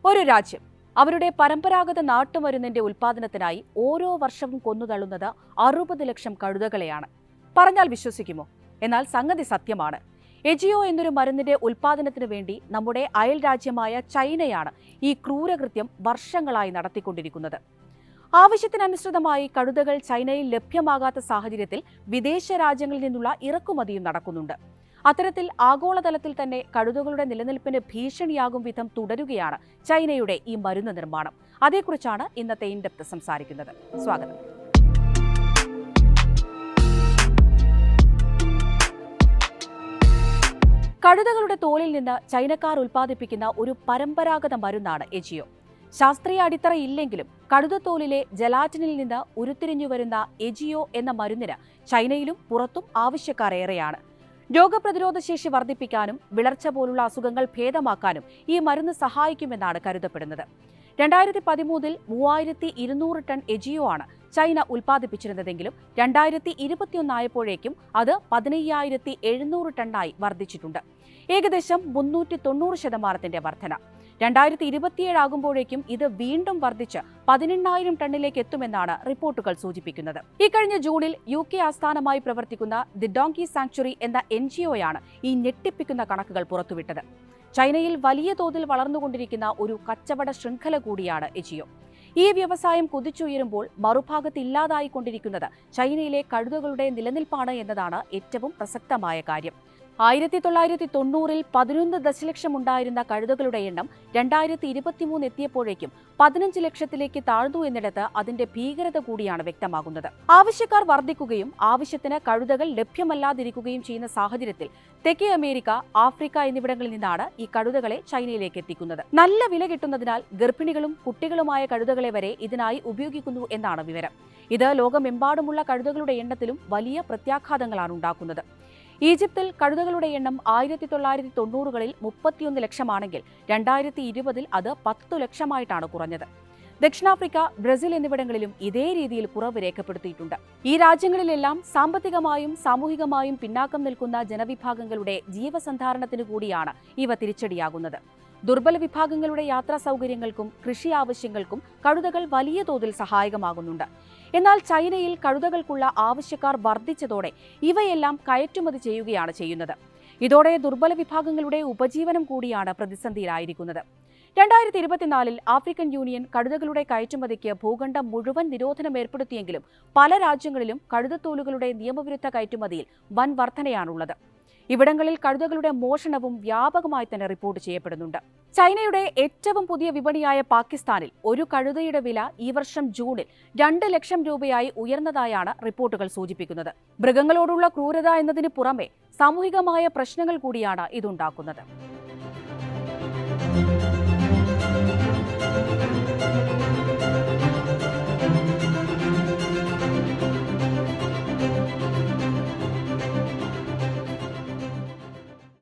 ഒരു രാജ്യം അവരുടെ പരമ്പരാഗത നാട്ടുമരുന്നിന്റെ ഉൽപ്പാദനത്തിനായി ഓരോ വർഷവും കൊന്നുതള്ളുന്നത് 60 ലക്ഷം കഴുതകളെയാണ്. പറഞ്ഞാൽ വിശ്വസിക്കുമോ? എന്നാൽ സംഗതി സത്യമാണ്. എജിയോ എന്നൊരു മരുന്നിന്റെ ഉൽപ്പാദനത്തിനു വേണ്ടി നമ്മുടെ അയൽ രാജ്യമായ ചൈനയാണ് ഈ ക്രൂരകൃത്യം വർഷങ്ങളായി നടത്തിക്കൊണ്ടിരിക്കുന്നത്. ആവശ്യത്തിനനുസൃതമായി കഴുതകൾ ചൈനയിൽ ലഭ്യമാകാത്ത സാഹചര്യത്തിൽ വിദേശ രാജ്യങ്ങളിൽ നിന്നുള്ള ഇറക്കുമതിയും നടക്കുന്നുണ്ട്. അത്തരത്തിൽ ആഗോളതലത്തിൽ തന്നെ കഴുതകളുടെ നിലനിൽപ്പിന് ഭീഷണിയാകും വിധം തുടരുകയാണ് ചൈനയുടെ ഈ മരുന്ന് നിർമ്മാണം. അതേക്കുറിച്ചാണ് ഇന്നത്തെ ഇൻഡെപ്ത് സംസാരിക്കുന്നത്. സ്വാഗതം. കഴുതകളുടെ തോലിൽ നിന്ന് ചൈനക്കാർ ഉൽപ്പാദിപ്പിക്കുന്ന ഒരു പരമ്പരാഗത മരുന്നാണ് എജിയോ. ശാസ്ത്രീയ അടിത്തറ ഇല്ലെങ്കിലും കഴുതത്തോലിലെ ജലാറ്റിനിൽ നിന്ന് ഉരുത്തിരിഞ്ഞു വരുന്ന എജിയോ എന്ന മരുന്നിന് ചൈനയിലും പുറത്തും ആവശ്യക്കാർ ഏറെയാണ്. രോഗപ്രതിരോധ ശേഷി വർദ്ധിപ്പിക്കാനും വിളർച്ച പോലുള്ള അസുഖങ്ങൾ ഭേദമാക്കാനും ഈ മരുന്ന് സഹായിക്കുമെന്നാണ് കരുതപ്പെടുന്നത്. 2013 3200 ടൺ എജിയോ ആണ് ചൈന ഉൽപ്പാദിപ്പിച്ചിരുന്നതെങ്കിലും 2021 ആയപ്പോഴേക്കും അത് 15700 ടണ്ണായി വർദ്ധിച്ചിട്ടുണ്ട്. ഏകദേശം 390% വർധന. 2027 ആകുമ്പോഴേക്കും ഇത് വീണ്ടും വർദ്ധിച്ച് 18,000 ടണ്ണിലേക്ക് എത്തുമെന്നാണ് റിപ്പോർട്ടുകൾ സൂചിപ്പിക്കുന്നത്. ഇക്കഴിഞ്ഞ ജൂണിൽ UK ആസ്ഥാനമായി പ്രവർത്തിക്കുന്ന ദി ഡോങ്കി സാങ്ച്വറി എന്ന NGOയാണ് ഈ ഞെട്ടിപ്പിക്കുന്ന കണക്കുകൾ പുറത്തുവിട്ടത്. ചൈനയിൽ വലിയ തോതിൽ വളർന്നുകൊണ്ടിരിക്കുന്ന ഒരു കച്ചവട ശൃംഖല കൂടിയാണ് എജിയോ. ഈ വ്യവസായം കുതിച്ചുയരുമ്പോൾ മറുഭാഗത്ത് ഇല്ലാതായിക്കൊണ്ടിരിക്കുന്നത് ചൈനയിലെ കഴുതകളുടെ നിലനിൽപ്പാണ് എന്നതാണ് ഏറ്റവും പ്രസക്തമായ കാര്യം. 1990 11 ദശലക്ഷം ഉണ്ടായിരുന്ന കഴുതകളുടെ എണ്ണം 2023 എത്തിയപ്പോഴേക്കും 15 ലക്ഷത്തിലേക്ക് താഴ്ന്നു എന്നിടത്ത് അതിന്റെ ഭീകരത കൂടിയാണ് വ്യക്തമാകുന്നത്. ആവശ്യക്കാർ വർദ്ധിക്കുകയും ആവശ്യത്തിന് കഴുതകൾ ലഭ്യമല്ലാതിരിക്കുകയും ചെയ്യുന്ന സാഹചര്യത്തിൽ തെക്കേ അമേരിക്ക, ആഫ്രിക്ക എന്നിവിടങ്ങളിൽ നിന്നാണ് ഈ കഴുതകളെ ചൈനയിലേക്ക് എത്തിക്കുന്നത്. നല്ല വില കിട്ടുന്നതിനാൽ ഗർഭിണികളും കുട്ടികളുമായ കഴുതകളെ വരെ ഇതിനായി ഉപയോഗിക്കുന്നു എന്നാണ് വിവരം. ഇത് ലോകമെമ്പാടുമുള്ള കഴുതകളുടെ എണ്ണത്തിലും വലിയ പ്രത്യാഘാതങ്ങളാണ് ഉണ്ടാക്കുന്നത്. ഈജിപ്തിൽ കഴുതകളുടെ എണ്ണം 1990കളിൽ 31 ലക്ഷമാണെങ്കിൽ 2020 അത് 10 ലക്ഷമായിട്ടാണ് കുറഞ്ഞത്. ദക്ഷിണാഫ്രിക്ക, ബ്രസീൽ എന്നിവിടങ്ങളിലും ഇതേ രീതിയിൽ കുറവ് രേഖപ്പെടുത്തിയിട്ടുണ്ട്. ഈ രാജ്യങ്ങളിലെല്ലാം സാമ്പത്തികമായും സാമൂഹികമായും പിന്നാക്കം നിൽക്കുന്ന ജനവിഭാഗങ്ങളുടെ ജീവസന്ധാരണത്തിനു കൂടിയാണ് ഇവ തിരിച്ചടിയാകുന്നത്. ദുർബല വിഭാഗങ്ങളുടെ യാത്രാ സൗകര്യങ്ങൾക്കും കൃഷി ആവശ്യങ്ങൾക്കും കഴുതകൾ വലിയ തോതിൽ സഹായകമാകുന്നുണ്ട്. എന്നാൽ ചൈനയിൽ കഴുതകൾക്കുള്ള ആവശ്യക്കാർ വർദ്ധിച്ചതോടെ ഇവയെല്ലാം കയറ്റുമതി ചെയ്യുകയാണ് ചെയ്യുന്നത്. ഇതോടെ ദുർബല വിഭാഗങ്ങളുടെ ഉപജീവനം കൂടിയാണ് പ്രതിസന്ധിയിലായിരിക്കുന്നത്. 2024 ആഫ്രിക്കൻ യൂണിയൻ കഴുതകളുടെ കയറ്റുമതിക്ക് ഭൂഖണ്ഡം മുഴുവൻ നിരോധനം ഏർപ്പെടുത്തിയെങ്കിലും പല രാജ്യങ്ങളിലും കഴുതത്തോലുകളുടെ നിയമവിരുദ്ധ കയറ്റുമതിയിൽ വൻ വർധനയാണുള്ളത്. ഇവിടങ്ങളിൽ കഴുതകളുടെ മോഷണവും വ്യാപകമായി തന്നെ റിപ്പോർട്ട് ചെയ്യപ്പെടുന്നുണ്ട്. ചൈനയുടെ ഏറ്റവും പുതിയ വിപണിയായ പാകിസ്ഥാനിൽ ഒരു കഴുതയുടെ വില ഈ വർഷം ജൂണിൽ 2 ലക്ഷം രൂപയായി ഉയർന്നതായാണ് റിപ്പോർട്ടുകൾ സൂചിപ്പിക്കുന്നത്. മൃഗങ്ങളോടുള്ള ക്രൂരത എന്നതിന് പുറമെ സാമൂഹികമായ പ്രശ്നങ്ങൾ കൂടിയാണ് ഇതുണ്ടാക്കുന്നത്.